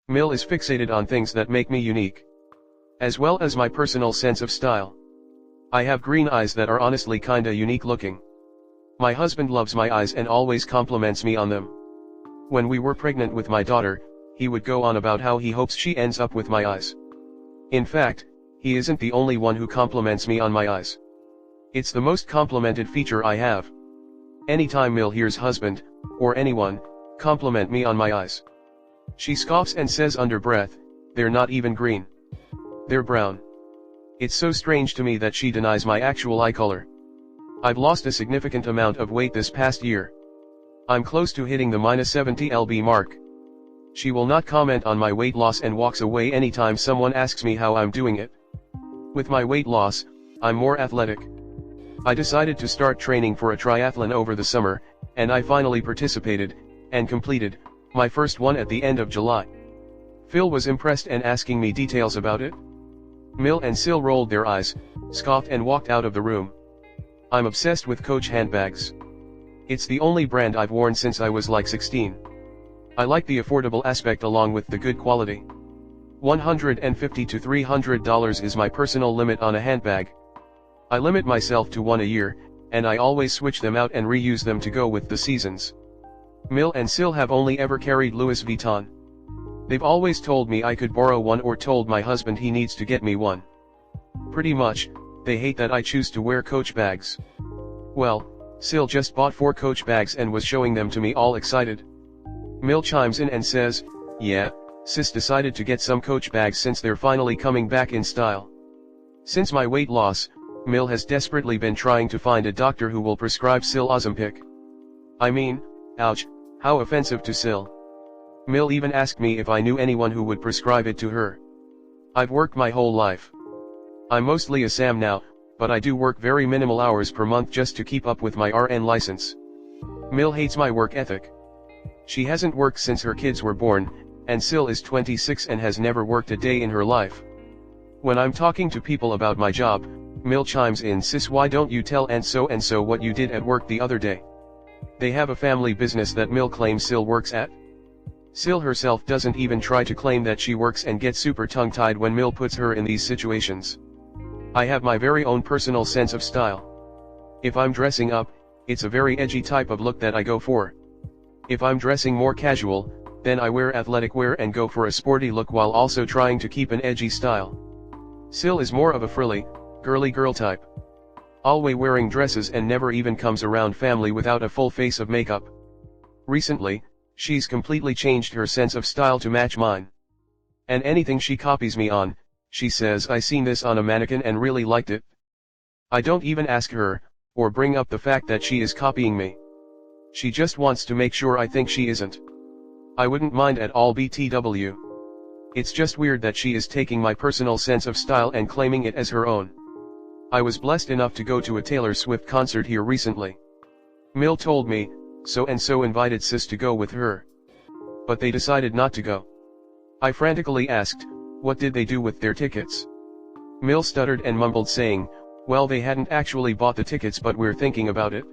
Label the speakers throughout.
Speaker 1: Mill is fixated on things that make me unique, as well as my personal sense of style. I have green eyes that are honestly kinda unique looking. My husband loves my eyes and always compliments me on them. When we were pregnant with my daughter, he would go on about how he hopes she ends up with my eyes. In fact, he isn't the only one who compliments me on my eyes. It's the most complimented feature I have. Anytime Mill hears husband, or anyone, compliment me on my eyes, she scoffs and says under breath, "They're not even green. They're brown." It's so strange to me that she denies my actual eye color. I've lost a significant amount of weight this past year. I'm close to hitting the -70 lb mark. She will not comment on my weight loss and walks away anytime someone asks me how I'm doing it. With my weight loss, I'm more athletic. I decided to start training for a triathlon over the summer, and I finally participated, and completed, my first one at the end of July. Phil was impressed and asking me details about it. Mill and Sil rolled their eyes, scoffed and walked out of the room. I'm obsessed with Coach handbags. It's the only brand I've worn since I was like 16. I like the affordable aspect along with the good quality. $150 to $300 is my personal limit on a handbag. I limit myself to one a year, and I always switch them out and reuse them to go with the seasons. Mill and Sil have only ever carried Louis Vuitton. They've always told me I could borrow one or told my husband he needs to get me one. Pretty much, they hate that I choose to wear Coach bags. Well, Sil just bought 4 Coach bags and was showing them to me all excited. Mill chimes in and says, "Yeah, sis decided to get some Coach bags since they're finally coming back in style." Since my weight loss, Mill has desperately been trying to find a doctor who will prescribe Sil Ozempic. I mean, ouch, how offensive to Sil. Mill even asked me if I knew anyone who would prescribe it to her. I've worked my whole life. I'm mostly a Sam now, but I do work very minimal hours per month just to keep up with my RN license. Mill hates my work ethic. She hasn't worked since her kids were born, and Sil is 26 and has never worked a day in her life. When I'm talking to people about my job, Mill chimes in, "Sis, why don't you tell and so what you did at work the other day?" They have a family business that Mill claims Sil works at. Sil herself doesn't even try to claim that she works and gets super tongue-tied when Mill puts her in these situations. I have my very own personal sense of style. If I'm dressing up, it's a very edgy type of look that I go for. If I'm dressing more casual, then I wear athletic wear and go for a sporty look while also trying to keep an edgy style. Sil is more of a frilly, girly girl type. Always wearing dresses and never even comes around family without a full face of makeup. Recently, she's completely changed her sense of style to match mine. And anything she copies me on, she says, "I seen this on a mannequin and really liked it." I don't even ask her, or bring up the fact that she is copying me. She just wants to make sure I think she isn't. I wouldn't mind at all BTW. It's just weird that she is taking my personal sense of style and claiming it as her own. I was blessed enough to go to a Taylor Swift concert here recently. Mill told me, so-and-so invited sis to go with her. But they decided not to go. I frantically asked, what did they do with their tickets? Mill stuttered and mumbled saying, "Well, they hadn't actually bought the tickets, but we're thinking about it."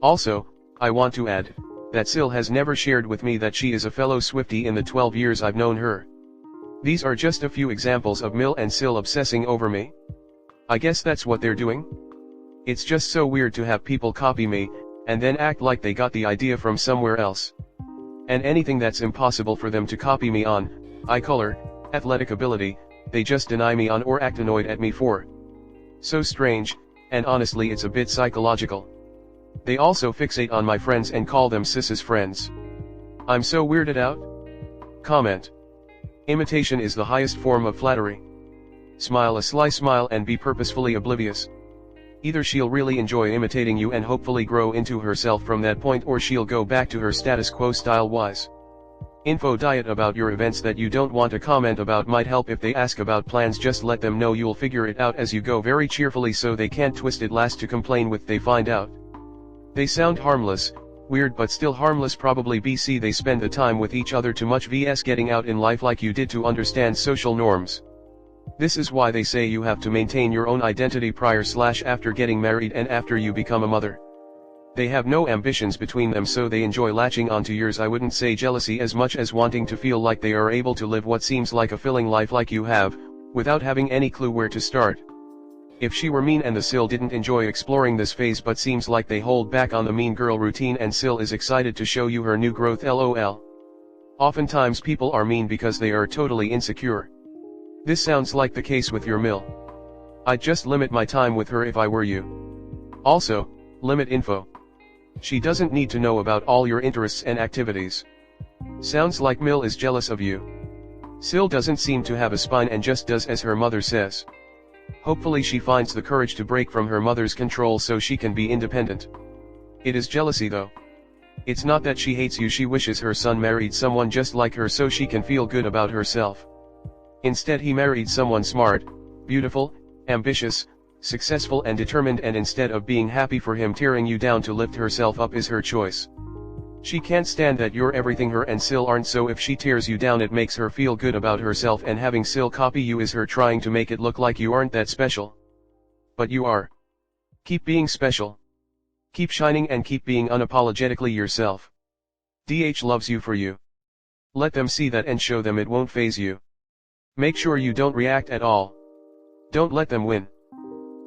Speaker 1: Also, I want to add, that Sil has never shared with me that she is a fellow Swiftie in the 12 years I've known her. These are just a few examples of Mill and Sil obsessing over me. I guess that's what they're doing. It's just so weird to have people copy me, and then act like they got the idea from somewhere else. And anything that's impossible for them to copy me on, eye color, athletic ability, they just deny me on or act annoyed at me for. So strange, and honestly it's a bit psychological. They also fixate on my friends and call them sis's friends. I'm so weirded out. Comment. Imitation is the highest form of flattery. Smile a sly smile and be purposefully oblivious. Either she'll really enjoy imitating you and hopefully grow into herself from that point, or she'll go back to her status quo style-wise. Info diet about your events that you don't want to comment about might help. If they ask about plans, just let them know you'll figure it out as you go very cheerfully so they can't twist it last to complain with they find out. They sound harmless, weird but still harmless. Probably BC they spend the time with each other too much vs getting out in life like you did to understand social norms. This is why they say you have to maintain your own identity prior/after getting married and after you become a mother. They have no ambitions between them, so they enjoy latching onto yours. I wouldn't say jealousy as much as wanting to feel like they are able to live what seems like a filling life like you have, without having any clue where to start. If she were mean and the Sil didn't enjoy exploring this phase, but seems like they hold back on the mean girl routine, and Sil is excited to show you her new growth, lol. Oftentimes people are mean because they are totally insecure. This sounds like the case with your Mil. I'd just limit my time with her if I were you. Also, limit info. She doesn't need to know about all your interests and activities. Sounds like Mil is jealous of you. Sil doesn't seem to have a spine and just does as her mother says. Hopefully she finds the courage to break from her mother's control so she can be independent. It is jealousy though. It's not that she hates you, she wishes her son married someone just like her so she can feel good about herself. Instead he married someone smart, beautiful, ambitious, successful and determined, and instead of being happy for him tearing you down to lift herself up is her choice. She can't stand that you're everything her and Sil aren't, so if she tears you down it makes her feel good about herself, and having Sil copy you is her trying to make it look like you aren't that special. But you are. Keep being special. Keep shining and keep being unapologetically yourself. DH loves you for you. Let them see that and show them it won't faze you. Make sure you don't react at all. Don't let them win.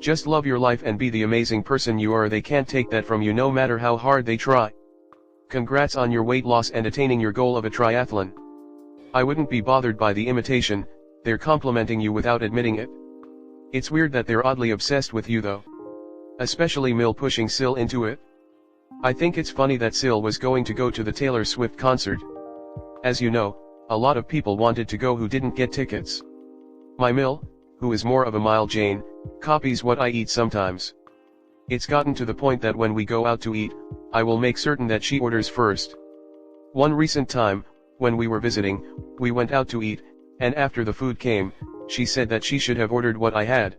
Speaker 1: Just love your life and be the amazing person you are. They can't take that from you no matter how hard they try. Congrats on your weight loss and attaining your goal of a triathlon. I wouldn't be bothered by the imitation, they're complimenting you without admitting it. It's weird that they're oddly obsessed with you though. Especially Mil pushing Sil into it. I think it's funny that Sil was going to go to the Taylor Swift concert. As you know, a lot of people wanted to go who didn't get tickets. My Mil, who is more of a Mile Jane, copies what I eat sometimes. It's gotten to the point that when we go out to eat, I will make certain that she orders first. One recent time, when we were visiting, we went out to eat, and after the food came, she said that she should have ordered what I had.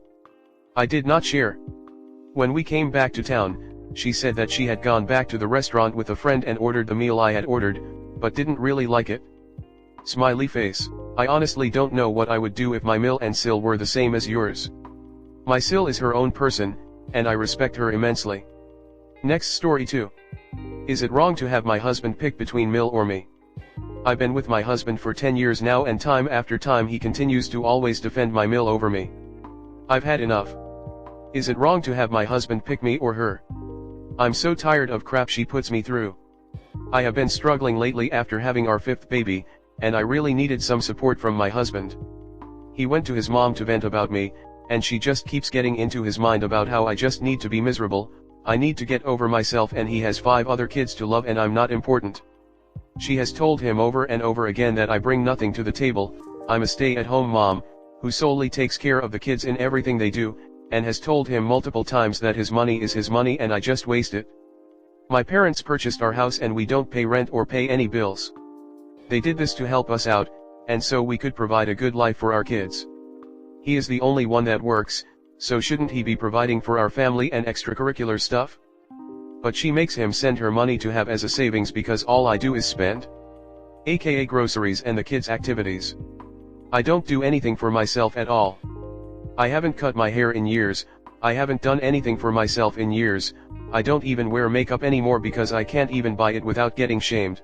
Speaker 1: I did not share. When we came back to town, she said that she had gone back to the restaurant with a friend and ordered the meal I had ordered, but didn't really like it. Smiley face. I honestly don't know what I would do if my Mil and Sil were the same as yours. My Sil is her own person, and I respect her immensely. Next story 2. Is it wrong to have my husband pick between Mil or me? I've been with my husband for 10 years now, and time after time he continues to always defend my Mil over me. I've had enough. Is it wrong to have my husband pick me or her? I'm so tired of crap she puts me through. I have been struggling lately after having our 5th baby, and I really needed some support from my husband. He went to his mom to vent about me, and she just keeps getting into his mind about how I just need to be miserable, I need to get over myself, and he has 5 other kids to love and I'm not important. She has told him over and over again that I bring nothing to the table, I'm a stay-at-home mom, who solely takes care of the kids in everything they do, and has told him multiple times that his money is his money and I just waste it. My parents purchased our house and we don't pay rent or pay any bills. They did this to help us out, and so we could provide a good life for our kids. He is the only one that works, so shouldn't he be providing for our family and extracurricular stuff? But she makes him send her money to have as a savings because all I do is spend. AKA groceries and the kids' activities. I don't do anything for myself at all. I haven't cut my hair in years, I haven't done anything for myself in years, I don't even wear makeup anymore because I can't even buy it without getting shamed.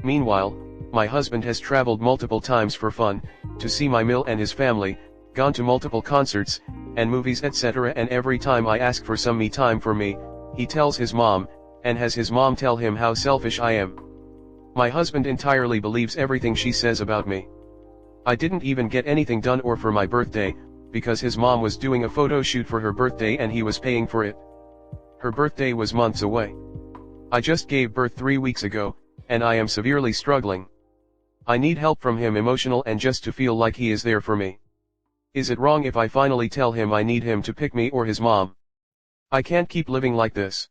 Speaker 1: Meanwhile, my husband has traveled multiple times for fun, to see my Mil and his family, gone to multiple concerts, and movies etc., and every time I ask for some me time for me, he tells his mom, and has his mom tell him how selfish I am. My husband entirely believes everything she says about me. I didn't even get anything done or for my birthday, because his mom was doing a photo shoot for her birthday and he was paying for it. Her birthday was months away. I just gave birth 3 weeks ago, and I am severely struggling. I need help from him, emotional and just to feel like he is there for me. Is it wrong if I finally tell him I need him to pick me or his mom? I can't keep living like this.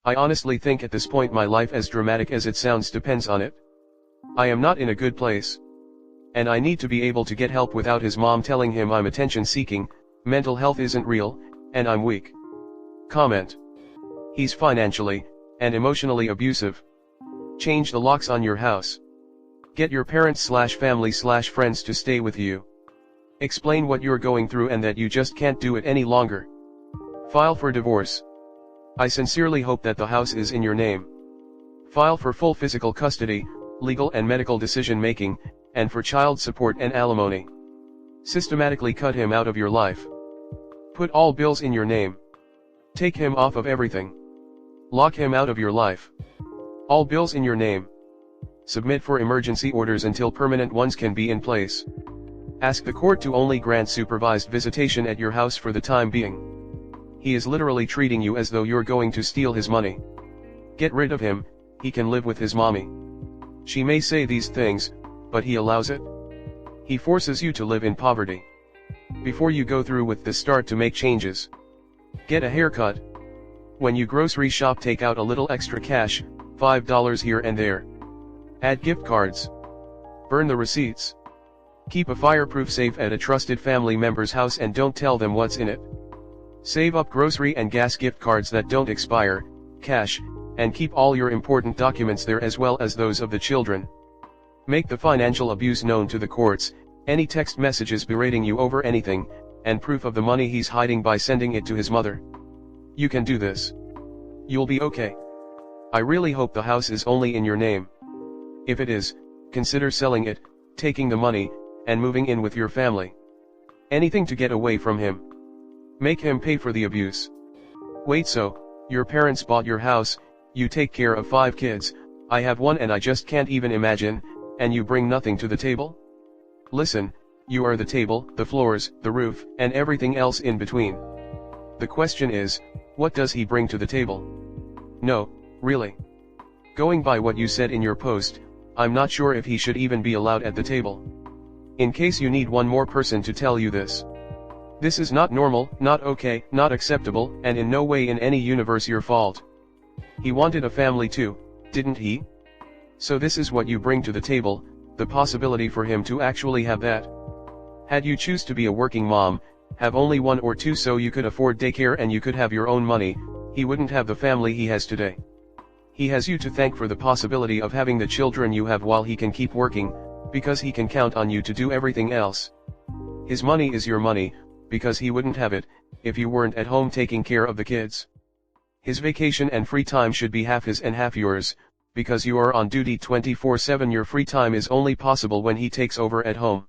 Speaker 1: I honestly think at this point my life, as dramatic as it sounds, depends on it. I am not in a good place. And I need to be able to get help without his mom telling him I'm attention seeking, mental health isn't real, and I'm weak. Comment. He's financially and emotionally abusive. Change the locks on your house. Get your parents/family/friends to stay with you. Explain what you're going through and that you just can't do it any longer. File for divorce. I sincerely hope that the house is in your name. File for full physical custody, legal and medical decision making, and for child support and alimony. Systematically cut him out of your life. Put all bills in your name. Take him off of everything. Lock him out of your life. All bills in your name. Submit for emergency orders until permanent ones can be in place. Ask the court to only grant supervised visitation at your house for the time being. He is literally treating you as though you're going to steal his money. Get rid of him, he can live with his mommy. She may say these things, but he allows it. He forces you to live in poverty. Before you go through with this, start to make changes. Get a haircut. When you grocery shop, take out a little extra cash, $5 here and there. Add gift cards. Burn the receipts. Keep a fireproof safe at a trusted family member's house and don't tell them what's in it. Save up grocery and gas gift cards that don't expire, cash, and keep all your important documents there as well as those of the children. Make the financial abuse known to the courts, any text messages berating you over anything, and proof of the money he's hiding by sending it to his mother. You can do this. You'll be okay. I really hope the house is only in your name. If it is, consider selling it, taking the money, and moving in with your family. Anything to get away from him. Make him pay for the abuse. Wait, so, your parents bought your house, you take care of 5 kids, I have 1 and I just can't even imagine, and you bring nothing to the table? Listen, you are the table, the floors, the roof, and everything else in between. The question is, what does he bring to the table? No, really. Going by what you said in your post, I'm not sure if he should even be allowed at the table. In case you need one more person to tell you this. This is not normal, not okay, not acceptable, and in no way in any universe your fault. He wanted a family too, didn't he? So this is what you bring to the table, the possibility for him to actually have that. Had you choose to be a working mom, have only 1 or 2 so you could afford daycare and you could have your own money, he wouldn't have the family he has today. He has you to thank for the possibility of having the children you have while he can keep working, because he can count on you to do everything else. His money is your money, because he wouldn't have it, if you weren't at home taking care of the kids. His vacation and free time should be half his and half yours, because you are on duty 24/7. Your free time is only possible when he takes over at home.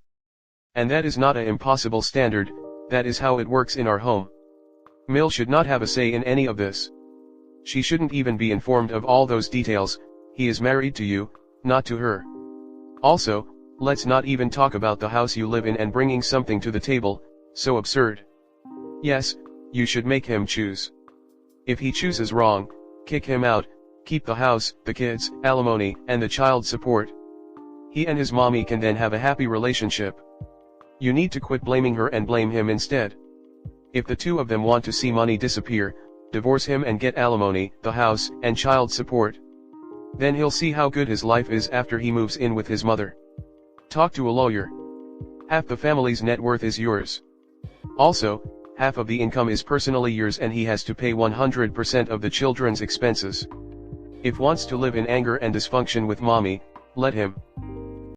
Speaker 1: And that is not an impossible standard, that is how it works in our home. Mill should not have a say in any of this. She shouldn't even be informed of all those details, he is married to you, not to her. Also, let's not even talk about the house you live in and bringing something to the table, so absurd. Yes, you should make him choose. If he chooses wrong, kick him out, keep the house, the kids, alimony, and the child support. He and his mommy can then have a happy relationship. You need to quit blaming her and blame him instead. If the two of them want to see money disappear, divorce him and get alimony, the house, and child support. Then he'll see how good his life is after he moves in with his mother. Talk to a lawyer. Half the family's net worth is yours. Also, half of the income is personally yours and he has to pay 100% of the children's expenses. If wants to live in anger and dysfunction with mommy, let him.